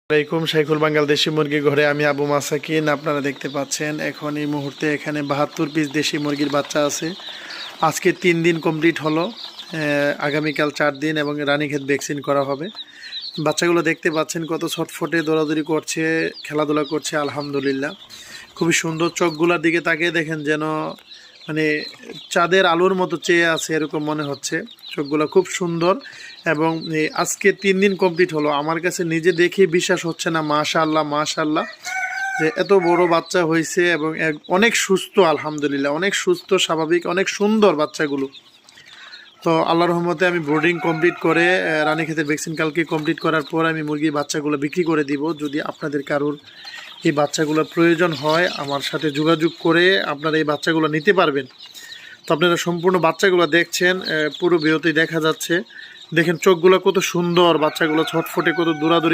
আসসালামাইকুম শাইখুল বাঙ্গাল দেশি মুরগি ঘরে আমি আবু মাসাকিন। আপনারা দেখতে পাচ্ছেন এখন এই মুহূর্তে এখানে 72 পিস দেশি মুরগির বাচ্চা আছে। আজকে 3 দিন কমপ্লিট হলো, আগামীকাল 4 দিন এবং রানীক্ষেত ভ্যাকসিন করা হবে। বাচ্চাগুলো দেখতে পাচ্ছেন কত ছটফটে দৌড়াদৌড়ি করছে, খেলাধুলা করছে। আলহামদুলিল্লাহ খুবই সুন্দর। চোখগুলোর দিকে তাকিয়ে দেখেন যেন মানে চাঁদের আলোর মতো চেয়ে আছে এরকম মনে হচ্ছে। চোখগুলো খুব সুন্দর এবং আজকে 3 দিন কমপ্লিট হলো। আমার কাছে নিজে দেখে বিশ্বাস হচ্ছে না। মাশাআল্লাহ মাশাআল্লাহ, যে এত বড় বাচ্চা হয়েছে এবং অনেক সুস্থ। আলহামদুলিল্লাহ অনেক সুস্থ, স্বাভাবিক, অনেক সুন্দর বাচ্চাগুলো। তো আল্লাহর রহমতে আমি ব্রোডিং কমপ্লিট করে রানীক্ষেতের ভ্যাকসিন কালকে কমপ্লিট করার পর আমি মুরগির বাচ্চাগুলো বিক্রি করে দিব। যদি আপনাদের কারোর এই বাচ্চাগুলোর প্রয়োজন হয় আমার সাথে যোগাযোগ করে আপনারা এই বাচ্চাগুলো নিতে পারবেন। তো আপনারা সম্পূর্ণ বাচ্চাগুলো দেখছেন, পুরো ভিডিওতেই দেখা যাচ্ছে। দেখেন চোখগুলো কত সুন্দর, বাচ্চাগুলো ছটফটে কত দৌড়াদৌড়ি